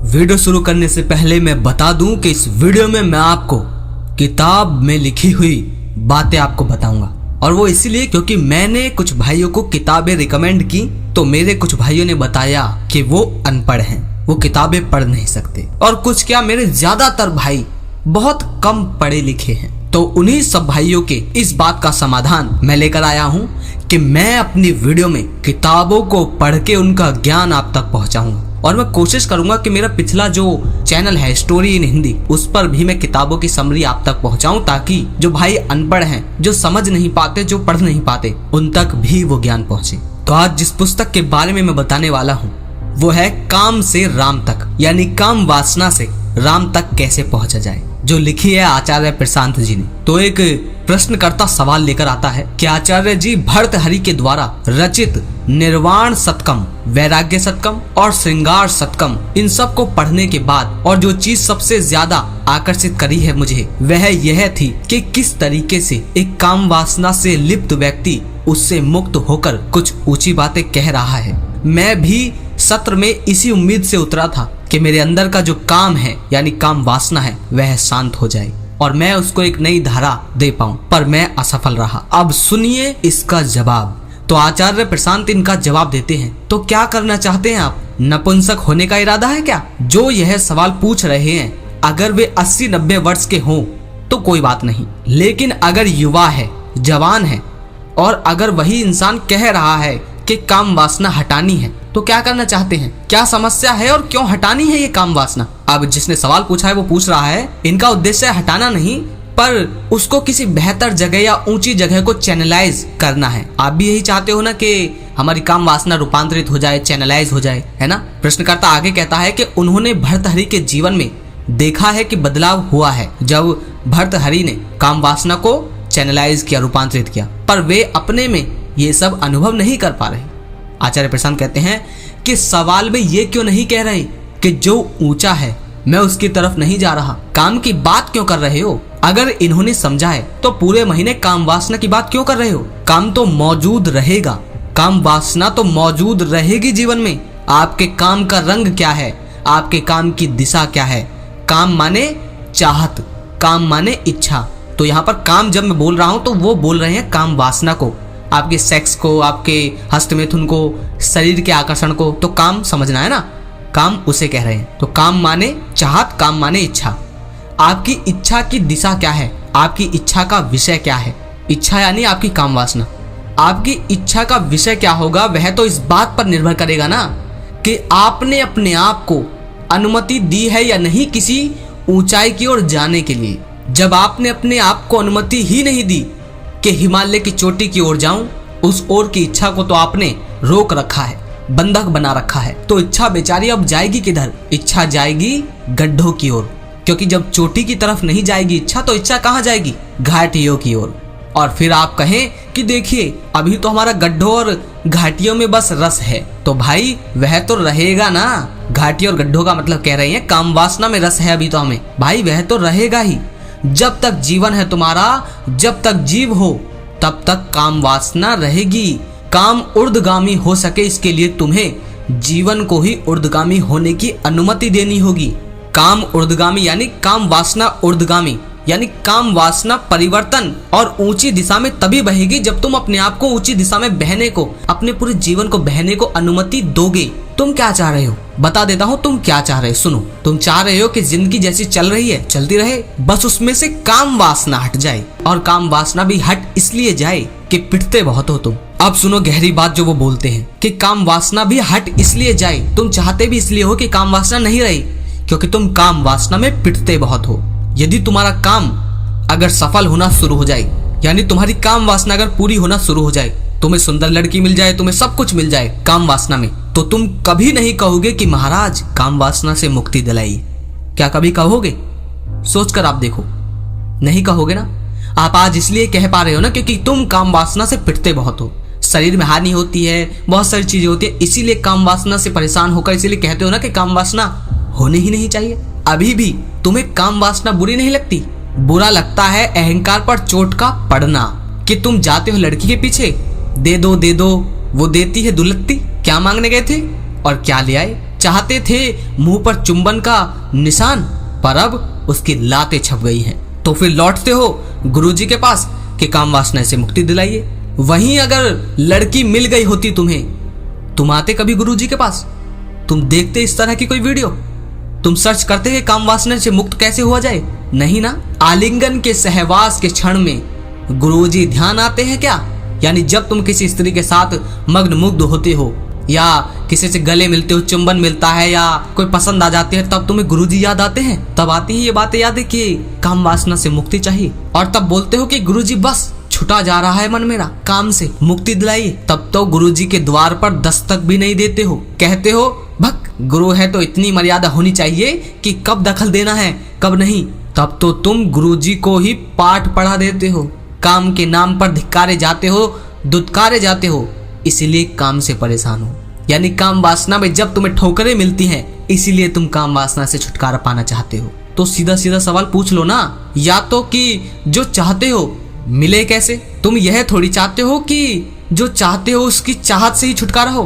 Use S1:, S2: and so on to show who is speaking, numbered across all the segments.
S1: Video शुरू करने से पहले मैं बता दूं कि इस वीडियो में मैं आपको किताब में लिखी हुई बातें आपको बताऊंगा, और वो इसीलिए क्योंकि मैंने कुछ भाइयों को किताबें रिकमेंड की तो मेरे कुछ भाइयों ने बताया कि वो अनपढ़ हैं, वो किताबें पढ़ नहीं सकते, और कुछ क्या मेरे ज्यादातर भाई बहुत कम पढ़े लिखे हैं। तो उन्हीं सब भाइयों के इस बात का समाधान मैं लेकर आया हूँ कि मैं अपनी वीडियो में किताबों को पढ़ के उनका ज्ञान आप तक पहुंचाऊंगा, और मैं कोशिश करूंगा कि मेरा पिछला जो चैनल है स्टोरी इन हिंदी, उस पर भी मैं किताबों की समरी आप तक पहुंचाऊं, ताकि जो भाई अनपढ़ हैं, जो समझ नहीं पाते, जो पढ़ नहीं पाते, उन तक भी वो ज्ञान पहुंचे। तो आज जिस पुस्तक के बारे में मैं बताने वाला हूँ वो है काम से राम तक, यानी काम वासना से राम तक कैसे पहुंचा जाए, जो लिखी है आचार्य प्रशांत जी ने। तो एक प्रश्नकर्ता सवाल लेकर आता है कि आचार्य जी भर्तहरि के द्वारा रचित निर्वाण शतकम, वैराग्य शतकम और श्रृंगार शतकम, इन सब को पढ़ने के बाद और जो चीज सबसे ज्यादा आकर्षित करी है मुझे, वह यह थी कि किस तरीके से एक काम वासना से लिप्त व्यक्ति उससे मुक्त होकर कुछ ऊंची बातें कह रहा है। मैं भी सत्र में इसी उम्मीद से उतरा था कि मेरे अंदर का जो काम है यानी काम वासना है वह शांत हो जाए और मैं उसको एक नई धारा दे पाऊं, पर मैं असफल रहा। अब सुनिए इसका जवाब। तो आचार्य प्रशांत इनका जवाब देते हैं, तो क्या करना चाहते हैं आप? नपुंसक होने का इरादा है क्या? जो यह सवाल पूछ रहे हैं अगर वे 80-90 वर्ष के हों तो कोई बात नहीं, लेकिन अगर युवा है, जवान है, और अगर वही इंसान कह रहा है कि काम वासना हटानी है, तो क्या करना चाहते हैं? क्या समस्या है और क्यों हटानी है ये काम वासना? अब जिसने सवाल पूछा है वो पूछ रहा है, इनका उद्देश्य हटाना नहीं, पर उसको किसी बेहतर जगह या ऊंची जगह को चैनलाइज करना है। आप भी यही चाहते हो ना कि हमारी काम वासना रूपांतरित हो जाए, चैनलाइज हो जाए, है ना? प्रश्नकर्ता आगे कहता है कि उन्होंने भर्तहरि के जीवन में देखा है कि बदलाव हुआ है जब भर्तहरि ने काम वासना को चैनलाइज किया, रूपांतरित किया, पर वे अपने में ये सब अनुभव नहीं कर पा रहे। आचार्य प्रशांत कहते हैं कि सवाल में ये क्यों नहीं कह रहे कि जो ऊंचा है मैं उसकी तरफ नहीं जा रहा, काम की बात क्यों कर रहे हो? अगर इन्होंने समझा है तो पूरे महीने काम वासना की बात क्यों कर रहे हो? काम तो मौजूद रहेगा, काम वासना तो मौजूद रहेगी जीवन में। आपके काम का रंग क्या है, आपके काम की दिशा क्या है? काम माने चाहत, काम माने इच्छा। तो यहाँ पर काम जब मैं बोल रहा हूँ तो वो बोल रहे हैं काम वासना को, आपके सेक्स को, आपके हस्तमैथुन को, शरीर के आकर्षण को। तो काम समझना है ना, काम उसे कह रहे हैं। तो काम माने चाहत, काम माने इच्छा। आपकी इच्छा की दिशा क्या है, आपकी इच्छा का विषय क्या है? इच्छा यानी आपकी काम वासना। आपकी इच्छा का विषय क्या होगा वह तो इस बात पर निर्भर करेगा ना कि आपने अपने आप को अनुमति दी है या नहीं किसी ऊंचाई की ओर जाने के लिए। जब आपने अपने आप को अनुमति ही नहीं दी कि हिमालय की चोटी की ओर जाऊं, उस ओर की इच्छा को तो आपने रोक रखा है, बंधक बना रखा है। तो इच्छा बेचारी अब जाएगी किधर? इच्छा जाएगी गड्ढों की ओर, क्योंकि जब चोटी की तरफ नहीं जाएगी इच्छा, तो इच्छा कहाँ जाएगी? घाटियों की ओर। और फिर आप कहें कि देखिए अभी तो हमारा गड्ढों और घाटियों में बस रस है, तो भाई वह तो रहेगा ना। घाटी और गड्ढों का मतलब कह रहे हैं काम वासना में रस है अभी तो हमें, भाई वह तो रहेगा ही। जब तक जीवन है तुम्हारा, जब तक जीव हो, तब तक काम वासना रहेगी। काम ऊर्ध्वगामी हो सके इसके लिए तुम्हें जीवन को ही ऊर्ध्वगामी होने की अनुमति देनी होगी। काम ऊर्ध्वगामी यानी काम वासना ऊर्ध्वगामी, यानी काम वासना परिवर्तन और ऊंची दिशा में तभी बहेगी जब तुम अपने आप को ऊंची दिशा में बहने को, अपने पूरे जीवन को बहने को अनुमति दोगे। तुम क्या चाह रहे हो? बता देता हूँ तुम क्या चाह रहे हो। सुनो, तुम चाह रहे हो कि जिंदगी जैसी चल रही है चलती रहे, बस उसमें से काम वासना हट जाए, और काम वासना भी हट इसलिए जाए कि पिटते बहुत हो तुम। अब सुनो गहरी बात जो वो बोलते हैं कि काम वासना भी हट इसलिए जाए, तुम चाहते भी इसलिए हो कि काम वासना नहीं रही, क्योंकि तुम काम वासना में पिटते बहुत हो। यदि तुम्हारा काम अगर सफल होना शुरू हो जाए, यानी तुम्हारी काम वासना अगर पूरी होना शुरू हो जाए, तुम्हें सुंदर लड़की मिल जाए, तुम्हें सब कुछ मिल जाए काम वासना में, तो तुम कभी नहीं कहोगे कि महाराज काम वासना से मुक्ति दिलाइए। क्या कभी कहोगे? सोचकर आप देखो, नहीं कहोगे ना। आप आज इसलिए कह पा रहे हो ना क्योंकि तुम काम वासना से पिटते बहुत हो, शरीर में हानि होती है, बहुत सारी चीजें होती है, इसीलिए काम वासना से परेशान होकर इसीलिए कहते हो ना कि काम वासना होने ही नहीं चाहिए। अभी भी तुम्हें काम वासना बुरी नहीं लगती? बुरा लगता है अहंकार पर चोट का पड़ना, कि तुम जाते हो लड़की के पीछे, दे दो, वो देती है दुलत्ती। क्या मांगने गए थे और क्या ले आए? चाहते थे मुंह पर चुंबन का निशान, पर अब उसकी लातें छप गई हैं। तो फिर लौटते हो गुरुजी के पास कि काम वासना से मुक्ति दिलाइए। वहीं अगर लड़की मिल गई होती तुम्हें, तुम आते कभी गुरुजी के पास? तुम देखते इस तरह की कोई वीडियो? तुम सर्च करते कि काम वासना से मुक्त कैसे हुआ जाए? नहीं ना। आलिंगन के सहवास के क्षण में गुरुजी ध्यान आते हैं क्या? यानी जब तुम किसी स्त्री के साथ मग्न मुग्ध होते हो या किसी से गले मिलते हो, चुंबन मिलता है या कोई पसंद आ जाती है, तब तुम्हें गुरुजी याद आते हैं? तब आती है ये बातें याद है कि काम वासना से मुक्ति चाहिए, और तब बोलते हो कि गुरुजी बस छुटा जा रहा है मन मेरा, काम से मुक्ति दिलाइए। तब तो गुरुजी के द्वार पर दस्तक भी नहीं देते हो, कहते हो भक गुरु है तो इतनी मर्यादा होनी चाहिए कि कब दखल देना है कब नहीं। तब तो तुम गुरुजी को ही पाठ पढ़ा देते हो, काम के नाम पर धिक्कारे जाते हो, दुत्कारे जाते हो, इसीलिए काम से परेशान हो। यानी काम वासना में जब तुम्हें ठोकरें मिलती हैं, इसीलिए तुम काम वासना से छुटकारा पाना चाहते हो। तो सीधा सीधा सवाल पूछ लो ना, या तो कि जो चाहते हो मिले कैसे? तुम यह थोड़ी चाहते हो कि जो चाहते हो उसकी चाहत से ही छुटकारा हो।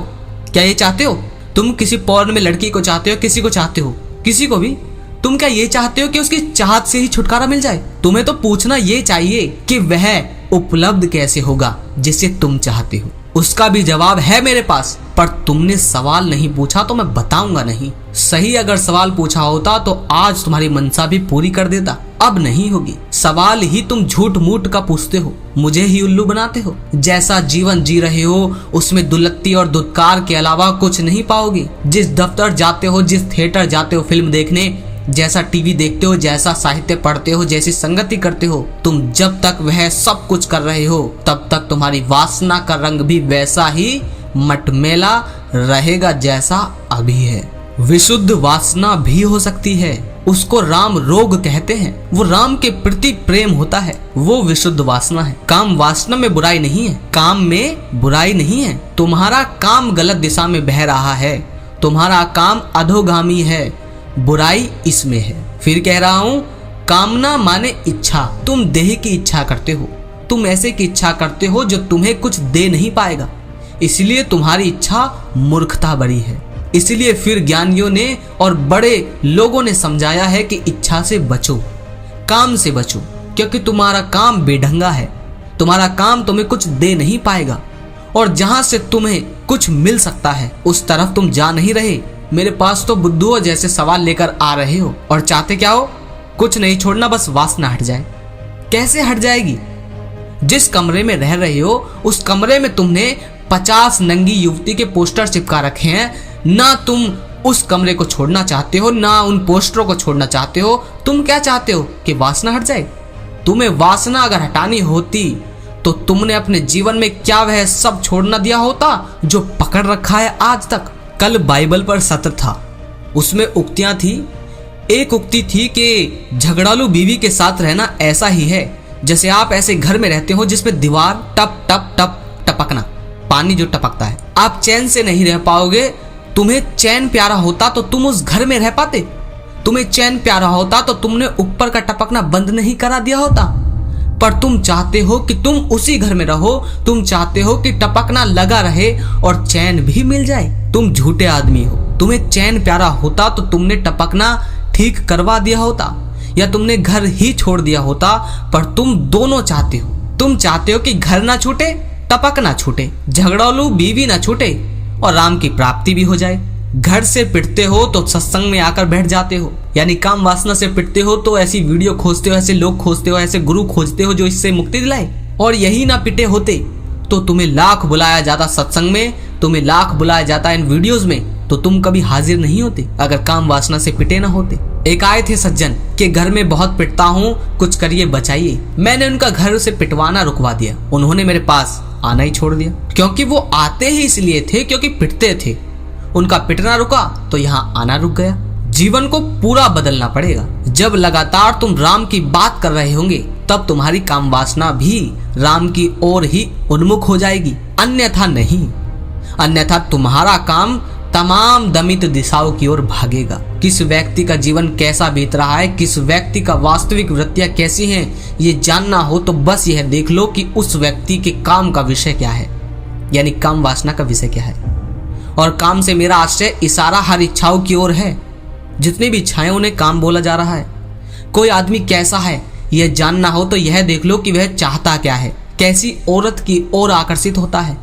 S1: क्या ये चाहते हो? तुम किसी पॉर्न में लड़की को चाहते हो, किसी को चाहते हो, किसी को भी, तुम क्या ये चाहते हो कि उसकी चाहत से ही छुटकारा मिल जाए? तुम्हें तो पूछना ये चाहिए कि वह उपलब्ध कैसे होगा जिसे तुम चाहते हो। उसका भी जवाब है मेरे पास, पर तुमने सवाल नहीं पूछा तो मैं बताऊंगा नहीं। सही अगर सवाल पूछा होता तो आज तुम्हारी मनसा भी पूरी कर देता, अब नहीं होगी। सवाल ही तुम झूठ मूठ का पूछते हो, मुझे ही उल्लू बनाते हो। जैसा जीवन जी रहे हो उसमें दुलत्ती और दुत्कार के अलावा कुछ नहीं पाओगे। जिस दफ्तर जाते हो, जिस थिएटर जाते हो फिल्म देखने, जैसा टीवी देखते हो, जैसा साहित्य पढ़ते हो, जैसी संगति करते हो, तुम जब तक वह सब कुछ कर रहे हो तब तक तुम्हारी वासना का रंग भी वैसा ही मटमैला रहेगा जैसा अभी है। विशुद्ध वासना भी हो सकती है, उसको राम रोग कहते हैं। वो राम के प्रति प्रेम होता है, वो विशुद्ध वासना है। काम वासना में बुराई नहीं है, काम में बुराई नहीं है। तुम्हारा काम गलत दिशा में बह रहा है, तुम्हारा काम अधोगामी है, बुराई इसमें है। फिर कह रहा हूं, कामना माने इच्छा। तुम देह की इच्छा करते हो, तुम ऐसे की इच्छा करते हो जो तुम्हें कुछ दे नहीं पाएगा, इसलिए तुम्हारी इच्छा मूर्खता बड़ी है। इसलिए फिर ज्ञानियों ने और बड़े लोगों ने समझाया है कि इच्छा से बचो, काम से बचो, क्योंकि तुम्हारा काम बेढंगा है, तुम्हारा काम तुम्हें कुछ दे नहीं पाएगा, और जहां से तुम्हें कुछ मिल सकता है उस तरफ तुम जा नहीं रहे। मेरे पास तो बुद्धुओं जैसे सवाल लेकर आ रहे हो, और चाहते क्या हो? कुछ नहीं छोड़ना, बस वासना हट जाए। कैसे हट जाएगी? जिस कमरे में रह रहे हो उस कमरे में तुमने 50 नंगी युवती के पोस्टर चिपका रखे हैं, ना तुम उस कमरे को छोड़ना चाहते हो, ना उन पोस्टरों को छोड़ना चाहते हो। तुम क्या चाहते हो कि वासना हट जाए? तुम्हें वासना अगर हटानी होती तो तुमने अपने जीवन में क्या वह सब छोड़ना दिया होता जो पकड़ रखा है आज तक। कल बाइबल पर सत्र था, उसमें उक्तियां थी। एक उक्ति थी कि झगड़ालू बीवी के साथ रहना ऐसा ही है जैसे आप ऐसे घर में रहते हो जिसमें दीवार टप टप टप टपकना, पानी जो टपकता है। आप चैन से नहीं रह पाओगे। तुम्हें चैन प्यारा होता तो तुम उस घर में रह पाते। तुम्हें चैन प्यारा होता तो तुमने ऊपर का टपकना बंद नहीं करा दिया होता। पर तुम चाहते हो कि तुम उसी घर में रहो, तुम चाहते हो कि टपकना लगा रहे और चैन भी मिल जाए। तुम झूठे आदमी हो। तुम्हें चैन प्यारा होता तो तुमने टपकना ठीक करवा दिया होता, या तुमने घर ही छोड़ दिया होता। पर तुम दोनों चाहते हो। तुम चाहते हो कि घर ना छूटे, टपक ना छूटे, झगड़ालू बीवी ना छूटे, और राम की प्राप्ति भी हो जाए। घर से पिटते हो तो सत्संग में आकर बैठ जाते हो, यानी काम वासना से पिटते हो तो ऐसी वीडियो खोजते हो, ऐसे लोग खोजते हो, ऐसे गुरु खोजते हो जो इससे मुक्ति दिलाए। और यही ना पिटे होते तो तुम्हें लाख बुलाया जाता सत्संग में, तुम्हें लाख बुलाया जाता इन वीडियोस में, तो तुम कभी हाजिर नहीं होते अगर काम वासना से पिटे ना होते। एक आए थे सज्जन के घर में बहुत पिटता हूँ, कुछ करिए बचाइए। मैंने उनका घर से पिटवाना रुकवा दिया, उन्होंने मेरे पास आना ही छोड़ दिया, क्योंकि वो आते ही इसलिए थे क्योंकि पिटते थे। उनका पिटना रुका तो यहाँ आना रुक गया। जीवन को पूरा बदलना पड़ेगा। जब लगातार तुम राम की बात कर रहे होंगे तब तुम्हारी काम वासना भी राम की ओर ही उन्मुख हो जाएगी, अन्यथा नहीं। अन्यथा तुम्हारा काम तमाम दमित दिशाओं की ओर भागेगा। किस व्यक्ति का जीवन कैसा बीत रहा है, किस व्यक्ति का वास्तविक वृत्तियां कैसी हैं, ये जानना हो तो बस यह देख लो कि उस व्यक्ति के काम का विषय क्या है, यानी काम वासना का विषय क्या है। और काम से मेरा आश्रय इशारा हर इच्छाओं की ओर है। जितनी भी इच्छाएं उन्हें काम बोला जा रहा है। कोई आदमी कैसा है यह जानना हो तो यह देख लो कि वह चाहता क्या है, कैसी औरत की ओर आकर्षित होता है।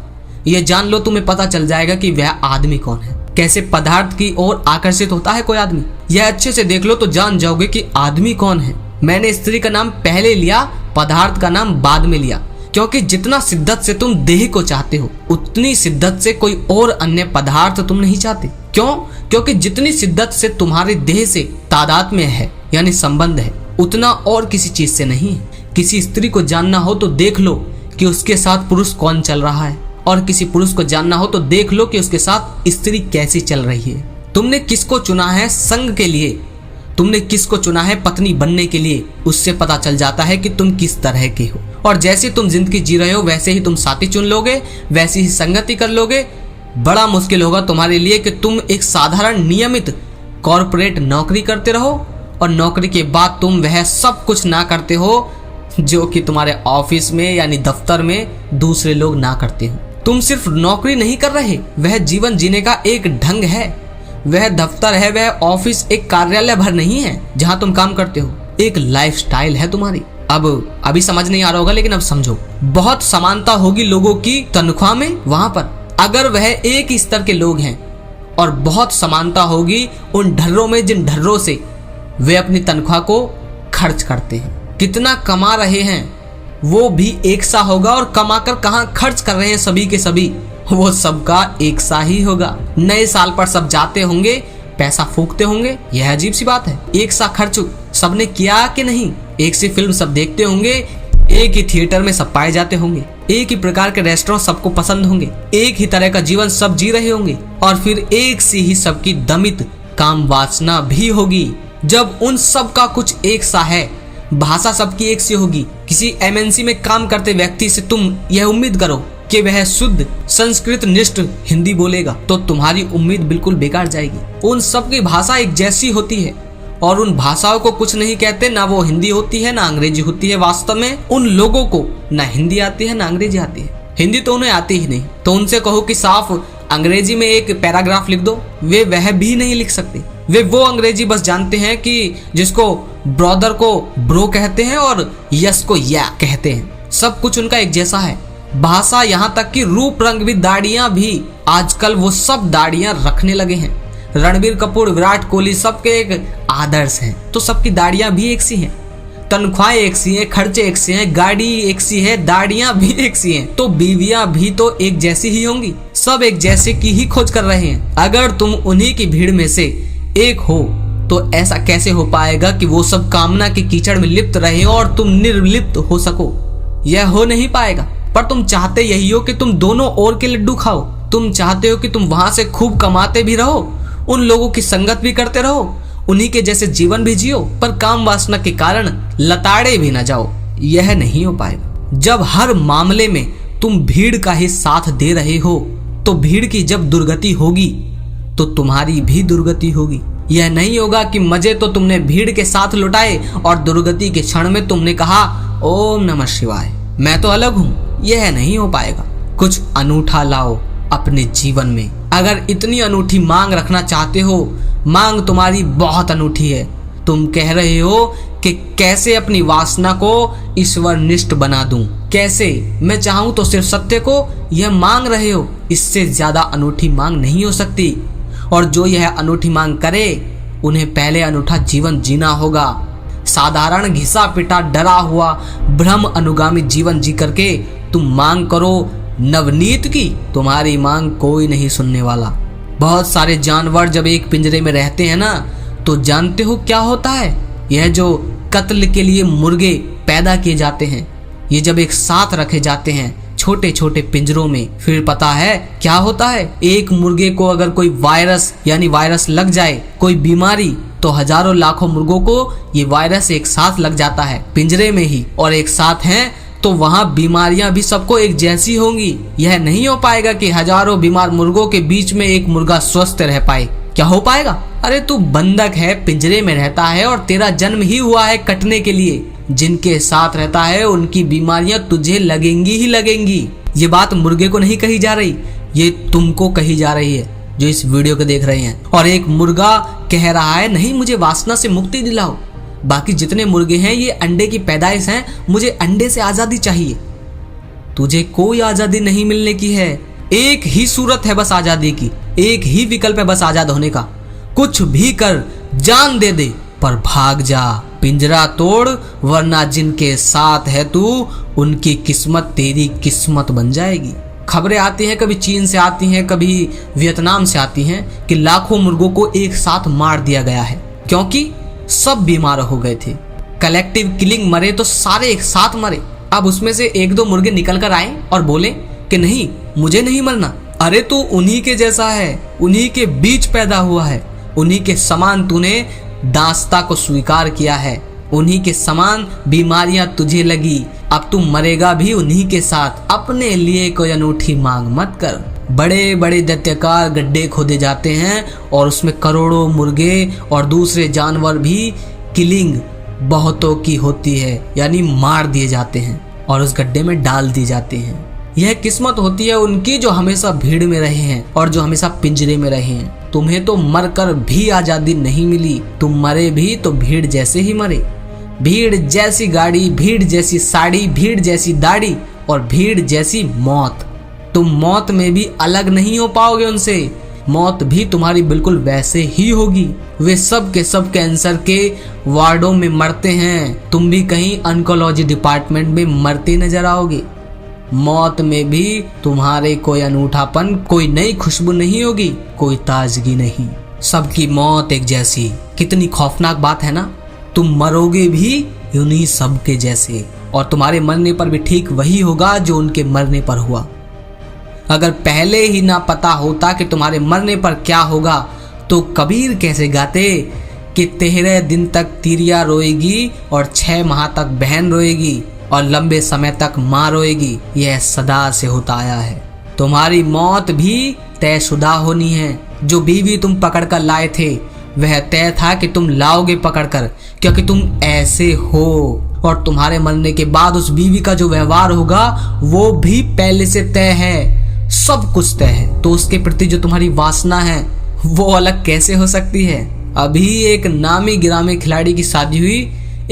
S1: यह जान लो, तुम्हें पता चल जाएगा कि वह आदमी कौन है। कैसे पदार्थ की ओर आकर्षित होता है कोई आदमी, यह अच्छे से देख लो तो जान जाओगे कि आदमी कौन है। मैंने स्त्री का नाम पहले लिया, पदार्थ का नाम बाद में लिया, क्योंकि जितना शिद्दत से तुम देह को चाहते हो उतनी शिद्दत से कोई और अन्य पदार्थ तुम नहीं चाहते। क्यों? क्योंकि जितनी शिद्दत से तुम्हारे देह से तादात्म्य है यानी संबंध है, उतना और किसी चीज से नहीं है। किसी स्त्री को जानना हो तो देख लो कि उसके साथ पुरुष कौन चल रहा है, और किसी पुरुष को जानना हो तो देख लो कि उसके साथ स्त्री कैसी चल रही है। तुमने किसको चुना है संग के लिए, तुमने किसको चुना है पत्नी बनने के लिए, उससे पता चल जाता है कि तुम किस तरह के हो। और जैसे तुम जिंदगी जी रहे हो वैसे ही तुम साथी चुन लोगे, वैसी ही संगति कर लोगे। बड़ा मुश्किल होगा तुम्हारे लिए कि तुम एक साधारण नियमित कॉर्पोरेट नौकरी करते रहो और नौकरी के बाद तुम वह सब कुछ ना करते हो जो कि तुम्हारे ऑफिस में यानी दफ्तर में दूसरे लोग ना करते हो। तुम सिर्फ नौकरी नहीं कर रहे, वह जीवन जीने का एक ढंग है। वह दफ्तर है, वह ऑफिस एक कार्यालय भर नहीं है जहां तुम काम करते हो, एक लाइफस्टाइल है तुम्हारी। अब अभी समझ नहीं आ रहा होगा, लेकिन अब समझो। बहुत समानता होगी लोगों की तनख्वाह में वहां पर, अगर वह एक ही स्तर के लोग हैं, और बहुत समानता होगी उन ढर्रों में जिन ढर्रों से वे अपनी तनख्वाह को खर्च करते हैं। कितना कमा रहे हैं वो भी एक सा होगा, और कमाकर कहां खर्च कर रहे हैं सभी के सभी वो सबका एक सा ही होगा। नए साल पर सब जाते होंगे, पैसा फूकते होंगे, यह अजीब सी बात है। एक सा खर्च सबने किया कि नहीं, एक सी फिल्म सब देखते होंगे, एक ही थिएटर में सब पाए जाते होंगे, एक ही प्रकार के रेस्टोरेंट सबको पसंद होंगे, एक ही तरह का जीवन सब जी रहे होंगे, और फिर एक सी ही सबकी दमित काम वासना भी होगी। जब उन सब का कुछ एक सा है, भाषा सबकी एक सी होगी। किसी एमएनसी में काम करते व्यक्ति से तुम यह उम्मीद करो कि वह शुद्ध संस्कृत निष्ठ हिंदी बोलेगा तो तुम्हारी उम्मीद बिल्कुल बेकार जाएगी। उन सब की भाषा एक जैसी होती है और उन भाषाओं को कुछ नहीं कहते, ना वो हिंदी होती है ना अंग्रेजी होती है। वास्तव में उन लोगों को ना हिंदी आती है ना अंग्रेजी आती है। हिंदी तो उन्हें आती ही नहीं, तो उनसे कहो कि साफ अंग्रेजी में एक पैराग्राफ लिख दो, वे वह भी नहीं लिख सकते। वे वो अंग्रेजी बस जानते हैं कि जिसको ब्रदर को ब्रो कहते हैं और यस को या कहते हैं। सब कुछ उनका एक जैसा है। भाषा, यहाँ तक कि रूप रंग भी, दाढ़ियां भी, आजकल वो सब दाढ़ियां रखने लगे हैं। रणबीर कपूर, विराट कोहली सबके एक आदर्श हैं, तो सबकी दाढ़ियां भी एक सी हैं, तनख्वाहें एक सी हैं, खर्चे एक सी हैं, गाड़ी एक सी है, दाढ़ियां भी एक सी हैं, तो बीवियां भी तो एक जैसी ही होंगी। सब एक जैसे की ही खोज कर रहे हैं। अगर तुम उन्हीं की भीड़ में से एक हो तो ऐसा कैसे हो पाएगा कि वो सब कामना के कीचड़ में लिप्त रहे और तुम निर्लिप्त हो सको? यह हो नहीं पाएगा। पर तुम चाहते यही हो कि तुम दोनों ओर के लड्डू खाओ। तुम चाहते हो कि तुम वहां से खूब कमाते भी रहो, उन लोगों की संगत भी करते रहो, उन्हीं के जैसे जीवन भी जियो, पर काम वासना के कारण लताड़े भी ना जाओ। यह नहीं हो पाएगा। जब हर मामले में तुम भीड़ का ही साथ दे रहे हो तो भीड़ की जब दुर्गति होगी तो तुम्हारी भी दुर्गति होगी। यह नहीं होगा कि मजे तो तुमने भीड़ के साथ लुटाए और दुर्गति के क्षण में तुमने कहा ओम नमः शिवाय, मैं तो अलग हूँ। यह नहीं हो पाएगा। कुछ अनूठा लाओ अपने जीवन में। अगर इतनी अनूठी मांग रखना चाहते हो, मांग तुम्हारी बहुत अनूठी है। तुम कह रहे हो कि कैसे अपनी वासना को ईश्वर निष्ठ बना दूं, कैसे मैं चाहूं तो सिर्फ सत्य को, यह मांग रहे हो। इससे ज्यादा अनूठी मांग नहीं हो सकती। और जो यह अनूठी मांग करे उन्हें पहले अनूठा जीवन जीना होगा। साधारण घिसा पिटा डरा हुआ भ्रम अनुगामी जीवन जी करके तुम मांग करो नवनीत की, तुम्हारी मांग कोई नहीं सुनने वाला। बहुत सारे जानवर जब एक पिंजरे में रहते हैं ना, तो जानते हो क्या होता है? यह जो कत्ल के लिए मुर्गे पैदा किए जाते हैं, ये जब एक साथ रखे जाते हैं छोटे छोटे पिंजरों में, फिर पता है क्या होता है? एक मुर्गे को अगर कोई वायरस यानी वायरस लग जाए, कोई बीमारी, तो हजारों लाखों मुर्गों को ये वायरस एक साथ लग जाता है पिंजरे में ही, और एक साथ हैं तो वहां बीमारियां भी सबको एक जैसी होंगी। यह नहीं हो पाएगा कि हजारों बीमार मुर्गों के बीच में एक मुर्गा स्वस्थ रह पाए। क्या हो पाएगा? अरे तू बंधक है, पिंजरे में रहता है और तेरा जन्म ही हुआ है कटने के लिए। जिनके साथ रहता है उनकी बीमारियां तुझे लगेंगी ही लगेंगी। ये बात मुर्गे को नहीं कही जा रही, ये तुमको कही जा रही है। जो इस वीडियो को देख रहे हैं। और एक मुर्गा कह रहा है नहीं मुझे वासना से मुक्ति दिलाओ, बाकी जितने मुर्गे हैं ये अंडे की पैदाइश हैं, मुझे अंडे से आजादी चाहिए। तुझे कोई आजादी नहीं मिलने की है, एक ही सूरत है बस आजादी की, एक ही विकल्प है बस आजाद होने का। कुछ भी कर, जान दे दे पर भाग जा, पिंजरा तोड़, वरना जिनके साथ है तू उनकी किस्मत तेरी किस्मत बन जाएगी। खबरें आती हैं, कभी चीन से आती हैं, कभी वियतनाम से आती हैं कि लाखों मुर्गों को एक साथ मार दिया गया है क्योंकि सब बीमार हो गए थे। कलेक्टिव किलिंग, मरे तो सारे एक साथ मरे। अब उसमें से एक दो मुर्गे निकल कर आए और बोले कि नहीं मुझे नहीं मरना। अरे तू उन्हीं के जैसा है, उन्हीं के बीच पैदा हुआ है, उन्हीं के समान तूने दास्ता को स्वीकार किया है, उन्हीं के समान बीमारियां तुझे लगी, अब तू मरेगा भी उन्हीं के साथ। अपने लिए कोई अनूठी मांग मत कर। बड़े बड़े दैत्याकार गड्ढे खोदे जाते हैं और उसमें करोड़ों मुर्गे और दूसरे जानवर भी किलिंग बहुतों की होती है, यानी मार दिए जाते हैं और उस गड्ढे में डाल दिए जाते हैं। यह किस्मत होती है उनकी जो हमेशा भीड़ में रहे हैं और जो हमेशा पिंजरे में रहे हैं। तुम्हें तो मरकर भी आजादी नहीं मिली, तुम मरे भी तो भीड़ जैसे ही मरे। भीड़ जैसी गाड़ी, भीड़ जैसी साड़ी, भीड़ जैसी दाढ़ी और भीड़ जैसी मौत। तुम मौत में भी अलग नहीं हो पाओगे उनसे, मौत भी तुम्हारी बिल्कुल वैसे ही होगी। वे सब के सब कैंसर के वार्डों में मरते हैं, तुम भी कहीं ऑन्कोलॉजी डिपार्टमेंट में मरते नजर आओगे। मौत में भी तुम्हारे कोई अनूठापन, कोई नई खुशबू नहीं होगी, कोई ताजगी नहीं। सबकी मौत एक जैसी। कितनी खौफनाक बात है ना। तुम मरोगे भी उन्हीं सब के जैसे और तुम्हारे मरने पर भी ठीक वही होगा जो उनके मरने पर हुआ। अगर पहले ही ना पता होता कि तुम्हारे मरने पर क्या होगा तो कबीर कैसे गाते कि 13 दिन तक तिरिया रोएगी और 6 माह तक बहन रोएगी और लंबे समय तक माँ रोएगी। यह सदा से होता आया है। तुम्हारी मौत भी तयशुदा होनी है। जो बीवी तुम पकड़ कर लाए थे वह तय था कि तुम लाओगे पकड़कर, क्योंकि तुम ऐसे हो। और तुम्हारे मरने के बाद उस बीवी का जो व्यवहार होगा वो भी पहले से तय है, सब कुछ तय है। तो उसके प्रति जो तुम्हारी वासना है वो अलग कैसे हो सकती है। अभी एक नामी गिरामी खिलाड़ी की शादी हुई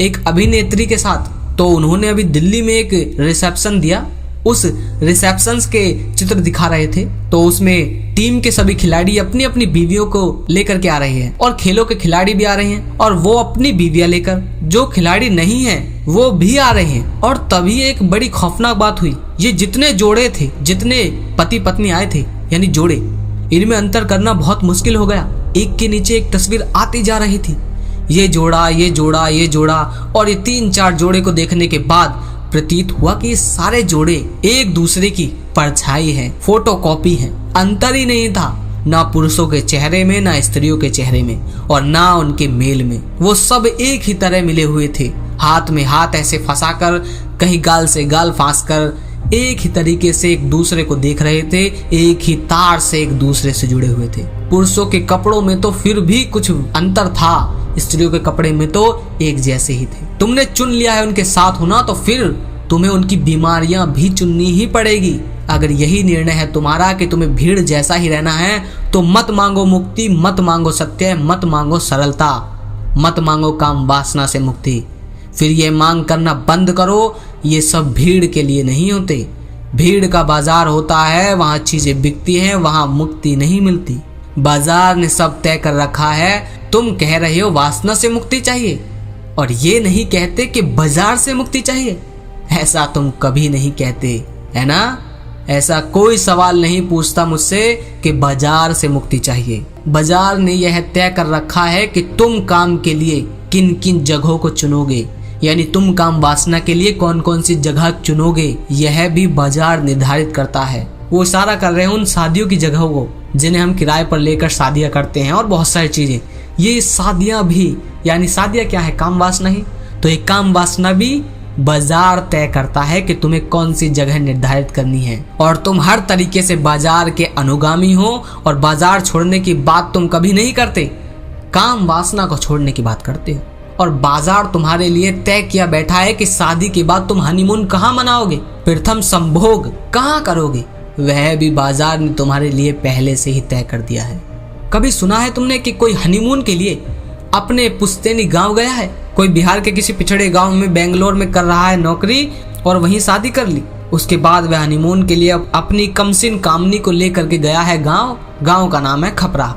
S1: एक अभिनेत्री के साथ, तो उन्होंने अभी दिल्ली में एक रिसेप्शन दिया। उस रिसेप्शन के चित्र दिखा रहे थे, तो उसमें टीम के सभी खिलाड़ी अपनी अपनी बीवियों को लेकर के आ रहे हैं और खेलों के खिलाड़ी भी आ रहे हैं और वो अपनी बीवियां लेकर, जो खिलाड़ी नहीं हैं वो भी आ रहे हैं। और तभी एक बड़ी खौफनाक बात हुई। ये जितने जोड़े थे, जितने पति पत्नी आए थे, यानी जोड़े, इनमें अंतर करना बहुत मुश्किल हो गया। एक के नीचे एक तस्वीर आती जा रही थी, ये जोड़ा, ये जोड़ा, ये जोड़ा, और ये 3-4 जोड़े को देखने के बाद प्रतीत हुआ कि ये सारे जोड़े एक दूसरे की परछाई है, फोटोकॉपी है। अंतर ही नहीं था, ना पुरुषों के चेहरे में, ना स्त्रियों के चेहरे में, और ना उनके मेल में। वो सब एक ही तरह मिले हुए थे, हाथ में हाथ ऐसे फंसाकर, कहीं गाल से गाल फांसकर एक ही तरीके से एक दूसरे को देख रहे थे, एक ही तार से एक दूसरे से जुड़े हुए थे। पुरुषों के कपड़ों में तो फिर भी कुछ अंतर था, स्त्रियों के कपड़े में तो एक जैसे ही थे। तुमने चुन लिया है उनके साथ होना, तो फिर तुम्हें उनकी बीमारियां भी चुननी ही पड़ेगी। अगर यही निर्णय है तुम्हारा कि तुम्हें भीड़ जैसा ही रहना है, तो मत मांगो मुक्ति, मत मांगो सत्य, मत मांगो सरलता, मत मांगो काम वासना से मुक्ति। फिर ये मांग करना बंद करो, ये सब भीड़ के लिए नहीं होते। भीड़ का बाजार होता है, वहाँ चीजें बिकती हैं, वहाँ मुक्ति नहीं मिलती। बाजार ने सब तय कर रखा है। तुम कह रहे हो वासना से मुक्ति चाहिए और ये नहीं कहते कि बाजार से मुक्ति चाहिए। ऐसा तुम कभी नहीं कहते, है ना। ऐसा कोई सवाल नहीं पूछता मुझसे कि बाजार से मुक्ति चाहिए। बाजार ने यह तय कर रखा है कि तुम काम के लिए किन किन जगहों को चुनोगे, यानी तुम काम वासना के लिए कौन कौन सी जगह चुनोगे, यह भी बाजार निर्धारित करता है। वो इशारा कर रहे हैं उन शादियों की जगहों को जिन्हें हम किराए पर लेकर शादियां करते हैं और बहुत सारी चीजें। ये शादियां भी, यानी शादियां क्या है, काम वासना ही। तो एक काम वासना भी बाजार तय करता है कि तुम्हें कौन सी जगह निर्धारित करनी है, और तुम हर तरीके से बाजार के अनुगामी हो और बाजार छोड़ने की बात तुम कभी नहीं करते, काम वासना को छोड़ने की बात करते हो। और बाजार तुम्हारे लिए तय किया बैठा है कि शादी के बाद तुम हनीमून कहाँ मनाओगे, प्रथम संभोग कहाँ करोगे, वह भी बाजार ने तुम्हारे लिए पहले से ही तय कर दिया है। कभी सुना है तुमने कि कोई हनीमून के लिए अपने पुश्तैनी गांव गया है? कोई बिहार के किसी पिछड़े गांव में बेंगलोर में कर रहा है नौकरी और वहीं शादी कर ली। उसके बाद वह हनीमून के लिए अपनी कमसिन कामनी को लेकर के गया है गांव का नाम है खपरा।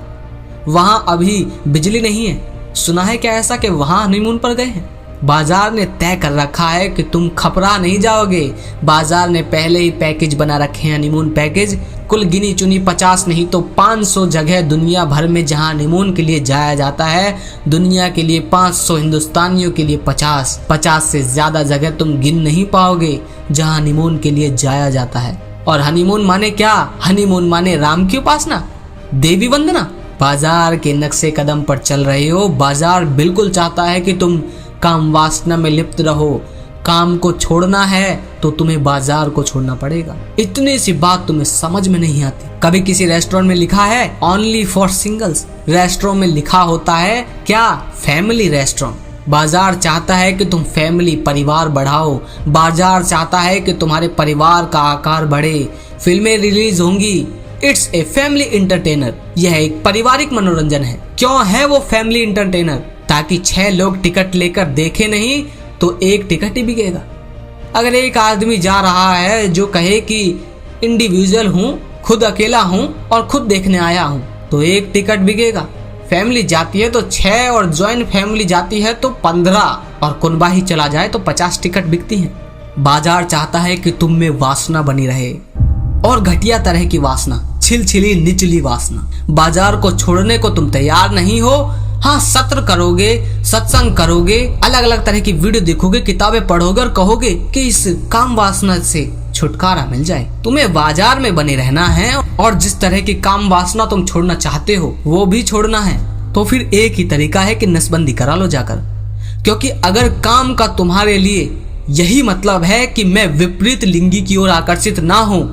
S1: वहां अभी बिजली नहीं है। सुना है क्या ऐसा कि वहां हनीमून पर गए हैं? बाजार ने तय कर रखा है कि तुम खपरा नहीं जाओगे। बाजार ने पहले ही पैकेज बना रखे हैं, हनीमून पैकेज। कुल गिनी चुनी 50 नहीं तो 500 जगह दुनिया भर में जहां हनीमून के लिए जाया जाता है। दुनिया के लिए 500, हिंदुस्तानियों के लिए 50 से ज्यादा जगह तुम गिन नहीं पाओगे जहां हनीमून के लिए जाया जाता है। और हनीमून माने क्या? हनीमून माने राम की उपासना, देवी वंदना। बाजार के नक्शे कदम पर चल रहे हो। बाजार बिल्कुल चाहता है कि तुम काम वासना में लिप्त रहो। काम को छोड़ना है तो तुम्हें बाजार को छोड़ना पड़ेगा। इतनी सी बात तुम्हें समझ में नहीं आती। कभी किसी रेस्टोरेंट में लिखा है ओनली फॉर सिंगल्स? रेस्टोरेंट में लिखा होता है क्या? Family restaurant. बाजार चाहता है कि तुम फैमिली परिवार बढ़ाओ। बाजार चाहता है कि तुम्हारे परिवार का आकार बढ़े। फिल्में रिलीज होंगी। It's a family entertainer. यह एक पारिवारिक मनोरंजन है। क्यों है वो फैमिली एंटरटेनर? ताकि 6 लोग टिकट लेकर देखे नहीं तो एक टिकट ही बिकेगा। अगर एक आदमी जा रहा है जो कहे कि इंडिविजुअल हूँ, खुद अकेला हूँ और खुद देखने आया हूँ, तो एक टिकट बिकेगा। फैमिली जाती है तो 6 और ज्वाइंट फैमिली जाती है तो 15 और कुनबा ही चला जाए तो 50 टिकट बिकती हैं। बाजार चाहता है कि तुम में वासना बनी रहे और घटिया तरह की वासना, छिलछिली निचली वासना। बाजार को छोड़ने को तुम तैयार नहीं हो। हाँ, सत्र करोगे, सत्संग करोगे, अलग अलग तरह की वीडियो देखोगे, किताबें पढ़ोगे और कहोगे कि इस काम वासना से छुटकारा मिल जाए। तुम्हें बाजार में बने रहना है और जिस तरह की काम वासना तुम छोड़ना चाहते हो वो भी छोड़ना है। तो फिर एक ही तरीका है कि नसबंदी करा लो जाकर। क्योंकि अगर काम का तुम्हारे लिए यही मतलब है कि मैं विपरीत लिंगी की ओर आकर्षित ना हूं,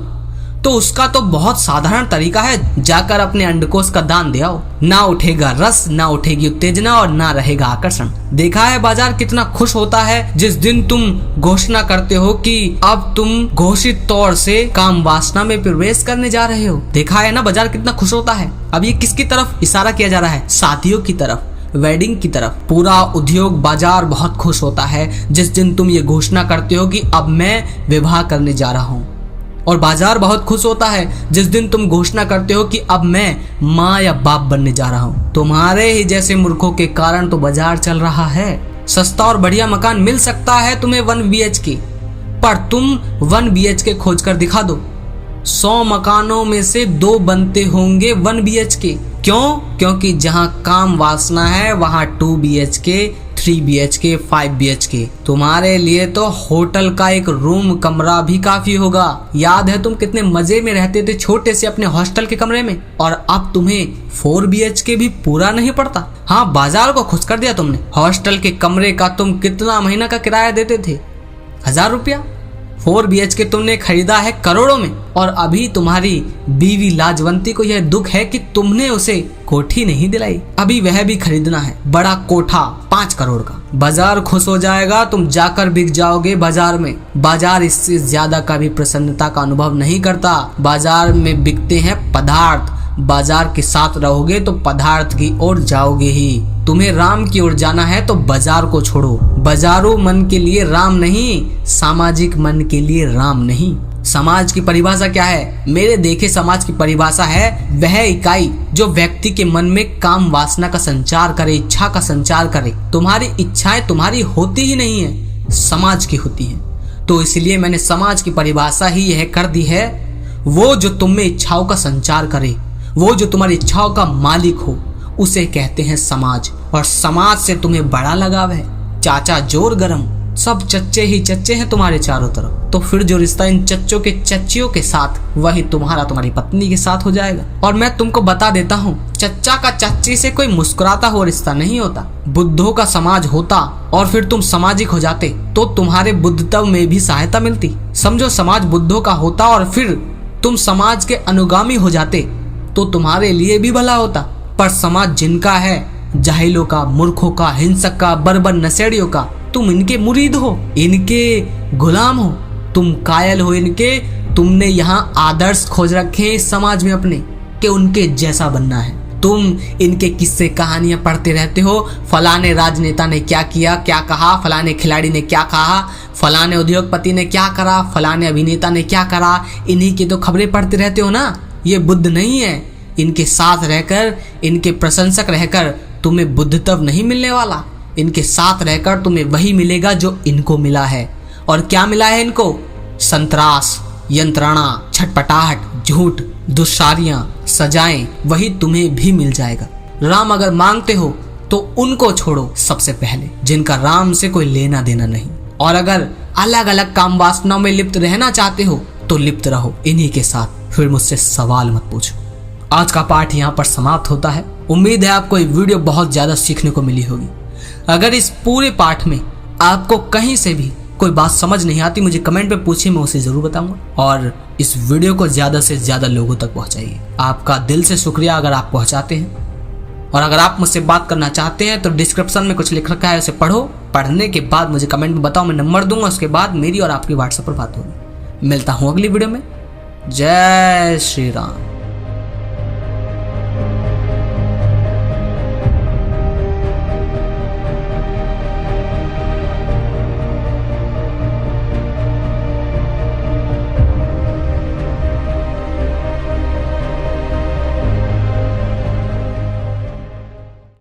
S1: तो उसका तो बहुत साधारण तरीका है, जाकर अपने अंडकोश का दान दे आओ। ना उठेगा रस, ना उठेगी उत्तेजना और ना रहेगा आकर्षण। देखा है बाजार कितना खुश होता है जिस दिन तुम घोषणा करते हो कि अब तुम घोषित तौर से काम वासना में प्रवेश करने जा रहे हो। देखा है ना बाजार कितना खुश होता है। अब ये किसकी तरफ इशारा किया जा रहा है? शादियों की तरफ, वेडिंग की तरफ। पूरा उद्योग बाजार बहुत खुश होता है जिस दिन तुम ये घोषणा करते हो कि अब मैं विवाह करने जा रहा हूँ। और बाजार बहुत खुश होता है जिस दिन तुम घोषणा करते हो कि अब मैं माँ या बाप बनने जा रहा हूँ। तुम्हारे ही जैसे मूर्खों के कारण तो बाजार चल रहा है। सस्ता और बढ़िया मकान मिल सकता है तुम्हें 1 BHK, पर तुम 1 BHK खोज कर दिखा दो। 100 मकानों में से 2 बनते होंगे 1 BHK। क्यों? क्योंकि जहाँ काम वासना है वहाँ 2 BHK, 3 BHK, 5 BHK। तुम्हारे लिए तो होटल का एक रूम कमरा भी काफी होगा। याद है तुम कितने मजे में रहते थे छोटे से अपने हॉस्टल के कमरे में, और अब तुम्हें 4 BHK भी पूरा नहीं पड़ता। हाँ, बाजार को खुश कर दिया तुमने। हॉस्टल के कमरे का तुम कितना महीना का किराया देते थे? 1000 रुपया। 4 BHK तुमने खरीदा है करोड़ों में, और अभी तुम्हारी बीवी लाजवंती को यह दुख है कि तुमने उसे कोठी नहीं दिलाई। अभी वह भी खरीदना है, बड़ा कोठा 5 करोड़ का। बाजार खुश हो जाएगा, तुम जाकर बिक जाओगे बाजार में। बाजार इससे ज्यादा का भी प्रसन्नता का अनुभव नहीं करता। बाजार में बिकते हैं पदार्थ। बाजार के साथ रहोगे तो पदार्थ की ओर जाओगे ही। तुम्हें राम की ओर जाना है तो बाजार को छोड़ो। बाजारू मन के लिए राम नहीं, सामाजिक मन के लिए राम नहीं। समाज की परिभाषा क्या है? मेरे देखे समाज की परिभाषा है वह इकाई जो व्यक्ति के मन में काम वासना का संचार करे, इच्छा का संचार करे। तुम्हारी इच्छाएं तुम्हारी होती ही नहीं है, समाज की होती है। तो इसलिए मैंने समाज की परिभाषा ही यह कर दी है, वो जो तुम में इच्छाओं का संचार करे, वो जो तुम्हारी इच्छाओं का मालिक हो, उसे कहते हैं समाज। और समाज से तुम्हें बड़ा लगाव है। चाचा जोर गरम, सब चच्चे ही चच्चे हैं तुम्हारे चारों तरफ। तो फिर जो रिश्ता इन चच्चों के चच्चियों के साथ, वही तुम्हारी पत्नी के साथ हो जाएगा। और मैं तुमको बता देता हूँ, चच्चा का चच्ची से कोई मुस्कुराता हुआ रिश्ता नहीं होता। बुद्धों का समाज होता और फिर तुम सामाजिक हो जाते तो तुम्हारे बुद्धत्व में भी सहायता मिलती। समझो, समाज बुद्धों का होता और फिर तुम समाज के अनुगामी हो जाते तो तुम्हारे लिए भी भला होता। पर समाज जिनका है, जाहिलों का, मूर्खों का, हिंसक का, बर्बर नशेड़ियों का, तुम इनके मुरीद हो, इनके गुलाम हो, तुम कायल हो इनके, तुमने यहाँ आदर्श खोज रखे हैं इस समाज में अपने कि उनके जैसा बनना है। तुम इनके किस्से कहानियां पढ़ते रहते हो, फलाने राजनेता ने क्या किया, क्या कहा, फलाने खिलाड़ी ने क्या कहा, फलाने उद्योगपति ने क्या करा, फलाने अभिनेता ने क्या करा, इन्हीं की तो खबरें पढ़ते रहते हो ना। ये बुद्ध नहीं है। इनके साथ रहकर, इनके प्रशंसक रहकर तुम्हें बुद्ध तब नहीं मिलने वाला। इनके साथ रहकर तुम्हें वही मिलेगा जो इनको मिला है। और क्या मिला है इनको? संतरास, यंत्रणा, छटपटाहट, झूठ, दुष्चारियां, सजाएं, वही तुम्हें भी मिल जाएगा। राम अगर मांगते हो तो उनको छोड़ो सबसे पहले, जिनका राम से कोई लेना देना नहीं। और अगर अलग अलग काम वासनाओं में लिप्त रहना चाहते हो तो लिप्त रहो इन्हीं के साथ, फिर मुझसे सवाल मत पूछो। आज का पाठ यहाँ पर समाप्त होता है। उम्मीद है आपको ये वीडियो बहुत ज्यादा सीखने को मिली होगी। अगर इस पूरे पाठ में आपको कहीं से भी कोई बात समझ नहीं आती, मुझे कमेंट पे पूछिए, मैं उसे जरूर बताऊंगा। और इस वीडियो को ज्यादा से ज्यादा लोगों तक पहुंचाइए। आपका दिल से शुक्रिया अगर आप पहुंचाते हैं। और अगर आप मुझसे बात करना चाहते हैं तो डिस्क्रिप्शन में कुछ लिख रखा है, उसे पढ़ो। पढ़ने के बाद मुझे कमेंट में बताओ, मैं नंबर दूंगा। उसके बाद मेरी और आपकी व्हाट्सएप पर बात होगी। मिलता हूं अगली वीडियो में। जय श्री राम।